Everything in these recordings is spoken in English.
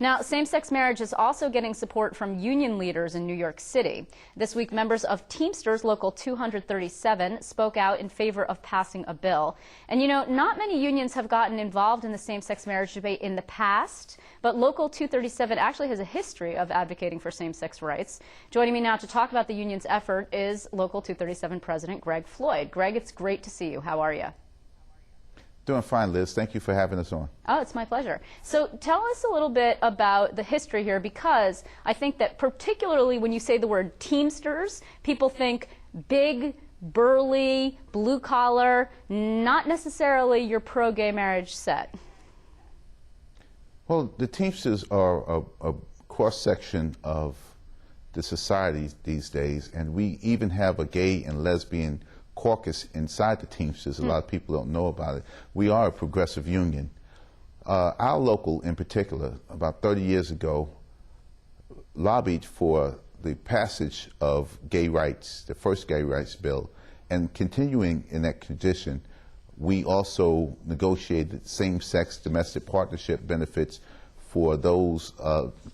Now, same-sex marriage is also getting support from union leaders in New York City. This week, members of Teamsters Local 237 spoke out in favor of passing a bill. And you know, not many unions have gotten involved in the same-sex marriage debate in the past, but Local 237 actually has a history of advocating for same-sex rights. Joining me now to talk about the union's effort is Local 237 President Greg Floyd. Greg, it's great to see you. How are you? Doing fine, Liz. Thank you for having us on. Oh, it's my pleasure. So tell us a little bit about the history here, because I think that particularly when you say the word Teamsters, people think big, burly, blue collar, not necessarily your pro-gay marriage set. Well, the Teamsters are a cross-section of the society these days, and we even have a gay and lesbian caucus inside the Teamsters. A lot of people don't know about it. We are a progressive union. Our local in particular, about 30 years ago, lobbied for the passage of gay rights, the first gay rights bill, and continuing in that tradition, we also negotiated same-sex domestic partnership benefits for those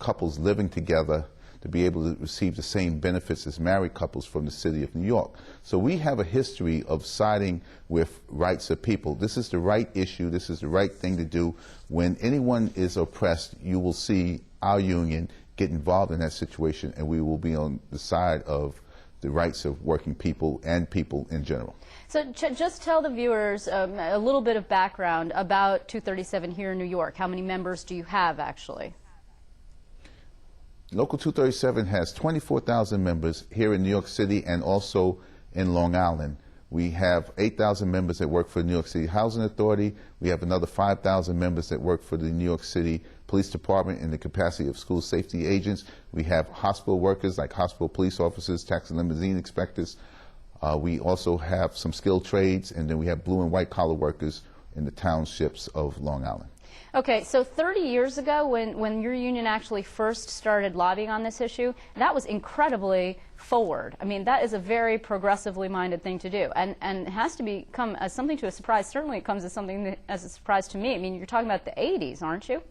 couples living together to be able to receive the same benefits as married couples from the city of New York. So we have a history of siding with rights of people. This is the right issue. This is the right thing to do. When anyone is oppressed, you will see our union get involved in that situation, and we will be on the side of the rights of working people and people in general. So just tell the viewers a little bit of background about 237 here in New York. How many members do you have, actually? Local 237 has 24,000 members here in New York City and also in Long Island. We have 8,000 members that work for the New York City Housing Authority. We have another 5,000 members that work for the New York City Police Department in the capacity of school safety agents. We have hospital workers like hospital police officers, taxi and limousine inspectors. We also have some skilled trades, and then we have blue and white collar workers in the townships of Long Island. Okay, so 30 years ago, when your union actually first started lobbying on this issue, that was incredibly forward. I mean, that is a very progressively minded thing to do, and it has to become as something to a surprise. Certainly it comes as something as a surprise to me. I mean, you're talking about the 80s, aren't you?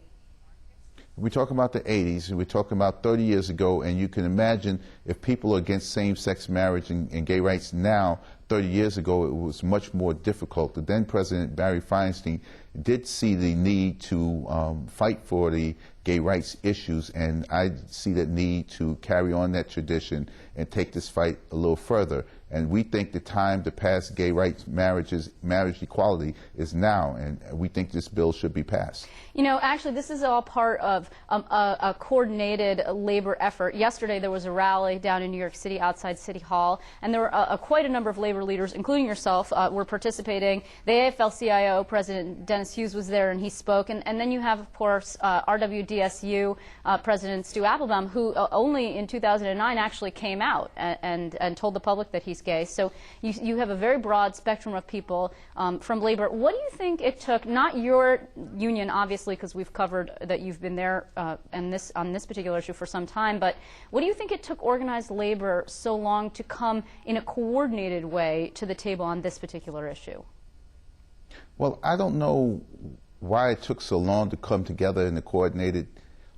We're talking about the 80s, and we're talking about 30 years ago, and you can imagine if people are against same-sex marriage and gay rights now, 30 years ago it was much more difficult. The then President Barry Feinstein did see the need to fight for the gay rights issues, and I see that need to carry on that tradition and take this fight a little further. And we think the time to pass gay rights, marriage equality is now, and we think this bill should be passed. You know, actually, this is all part of a coordinated labor effort. Yesterday, there was a rally down in New York City outside City Hall, and there were quite a number of labor leaders, including yourself, were participating. The AFL-CIO President Dennis Hughes was there, and he spoke. And then you have, of course, RWDSU President Stu Applebaum, who only in 2009 actually came out and told the public that he's gay. So you have a very broad spectrum of people from labor. What do you think it took, not your union, obviously, because we've covered that you've been there on this particular issue for some time, but what do you think it took organized labor so long to come in a coordinated way to the table on this particular issue? Well, I don't know why it took so long to come together in a coordinated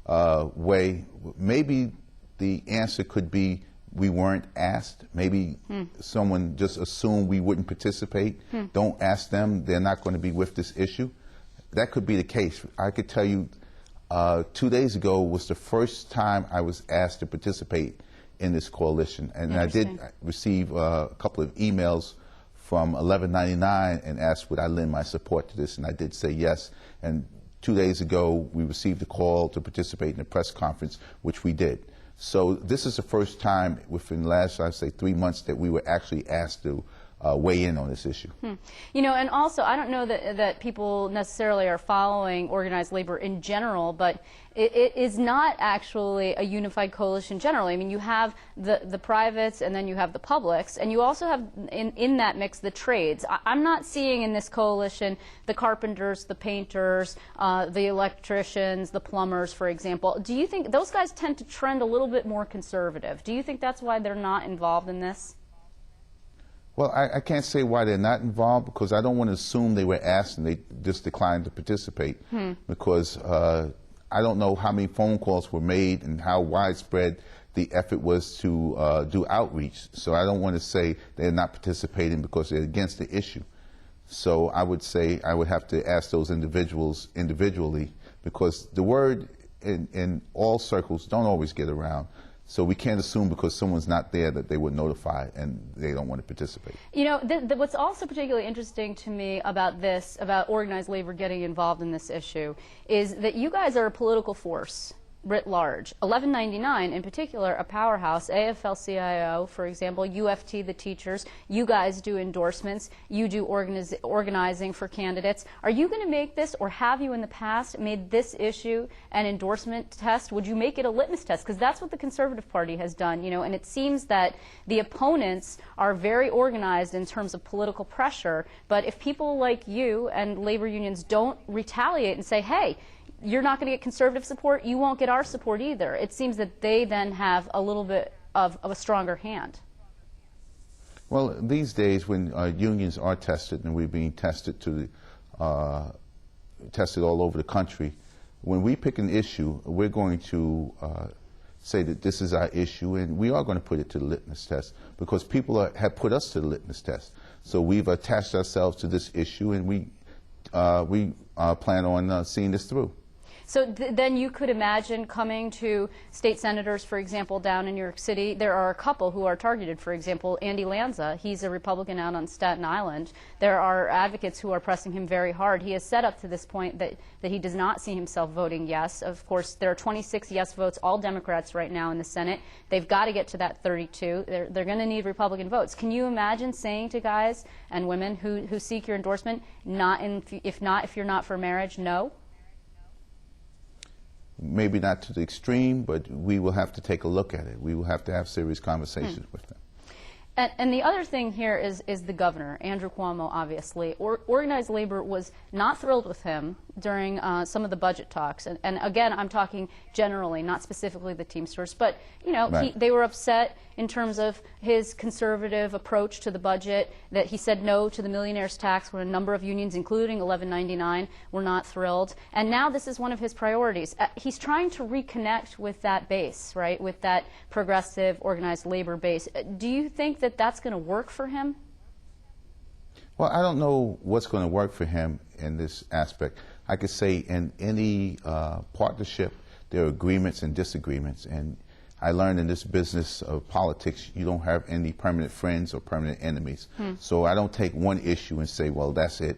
way. Maybe the answer could be we weren't asked. Maybe someone just assumed we wouldn't participate. Don't ask them. They're not going to be with this issue. That could be the case. I could tell you 2 days ago was the first time I was asked to participate in this coalition. And I did receive a couple of emails from 1199 and asked would I lend my support to this, and I did say yes. And 2 days ago we received a call to participate in a press conference, which we did. So this is the first time within the last, I'd say, 3 months that we were actually asked to weigh in on this issue. You know, and also, I don't know that people necessarily are following organized labor in general, but it is not actually a unified coalition generally. I mean, you have the privates and then you have the publics, and you also have in that mix the trades. I'm not seeing in this coalition the carpenters, the painters, the electricians, the plumbers, for example. Do you think those guys tend to trend a little bit more conservative? Do you think that's why they're not involved in this? Well, I can't say why they're not involved, because I don't want to assume they were asked and they just declined to participate, because I don't know how many phone calls were made and how widespread the effort was to do outreach. So I don't want to say they're not participating because they're against the issue. So I would say I would have to ask those individuals individually, because the word in all circles don't always get around. So we can't assume because someone's not there that they were notified and they don't want to participate. You know, what's also particularly interesting to me about this, about organized labor getting involved in this issue, is that you guys are a political force writ large. 1199 in particular, a powerhouse. AFL-CIO, for example, UFT, the teachers. You guys do endorsements. You do organizing for candidates. Are you going to make this, or have you in the past made this issue an endorsement test? Would you make it a litmus test? Because that's what the Conservative Party has done, you know, and it seems that the opponents are very organized in terms of political pressure, but if people like you and labor unions don't retaliate and say, hey, you're not going to get conservative support, you won't get our support either. It seems that they then have a little bit of a stronger hand. Well, these days when unions are tested, and we're being tested tested all over the country, when we pick an issue, we're going to say that this is our issue, and we are going to put it to the litmus test because people have put us to the litmus test. So we've attached ourselves to this issue, and we plan on seeing this through. So then you could imagine coming to state senators, for example, down in New York City. There are a couple who are targeted. For example, Andy Lanza, he's a Republican out on Staten Island. There are advocates who are pressing him very hard. He has said up to this point that he does not see himself voting yes. Of course, there are 26 yes votes, all Democrats right now in the Senate. They've got to get to that 32. They're going to need Republican votes. Can you imagine saying to guys and women who seek your endorsement, if you're not for marriage, no? Maybe not to the extreme, but we will have to take a look at it. We will have to have serious conversations with them. And the other thing here is the governor, Andrew Cuomo, obviously. Organized labor was not thrilled with him during some of the budget talks. And again, I'm talking generally, not specifically the Teamsters. But, you know, right. They were upset in terms of his conservative approach to the budget, that he said no to the millionaire's tax when a number of unions, including 1199, were not thrilled. And now this is one of his priorities. He's trying to reconnect with that base, right, with that progressive organized labor base. Do you think that that's going to work for him? Well, I don't know what's going to work for him in this aspect. I could say in any partnership, there are agreements and disagreements. And I learned in this business of politics, you don't have any permanent friends or permanent enemies. So I don't take one issue and say, well, that's it,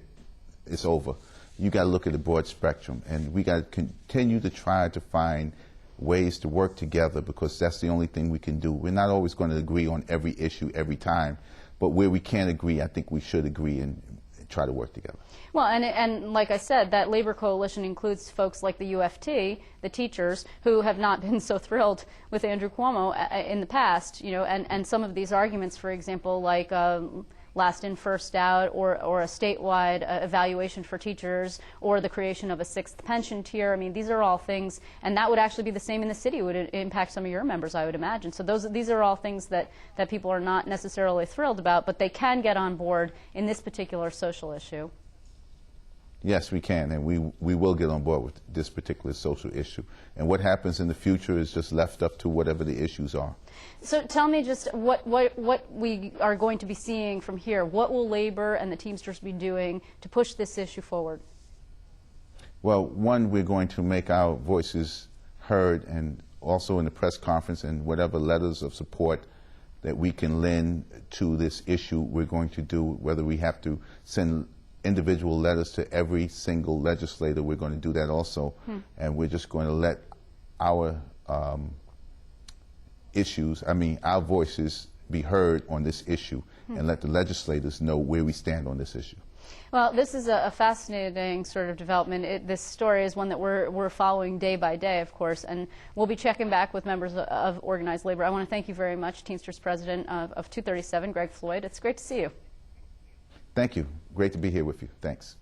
it's over. You got to look at the broad spectrum. And we got to continue to try to find ways to work together, because that's the only thing we can do. We're not always going to agree on every issue every time, but where we can't agree, I think we should agree and try to work together. Well, and like I said, that labor coalition includes folks like the UFT, the teachers, who have not been so thrilled with Andrew Cuomo in the past, you know, and some of these arguments, for example, like last in, first out, or a statewide evaluation for teachers, or the creation of a sixth pension tier. I mean, these are all things, and that would actually be the same in the city. It would impact some of your members, I would imagine. So these are all things that people are not necessarily thrilled about, but they can get on board in this particular social issue. Yes, we can, and we will get on board with this particular social issue. And what happens in the future is just left up to whatever the issues are. So tell me just what we are going to be seeing from here. What will labor and the Teamsters be doing to push this issue forward? Well, one, we're going to make our voices heard, and also in the press conference and whatever letters of support that we can lend to this issue, we're going to do. Whether we have to send individual letters to every single legislator, we're going to do that also. And we're just going to let our our voices be heard on this issue, and let the legislators know where we stand on this issue. Well, this is a fascinating sort of development. This story is one that we're following day by day, of course, and we'll be checking back with members of organized labor. I want to thank you very much, Teamsters President of 237, Greg Floyd. It's great to see you. Thank you. Great to be here with you. Thanks.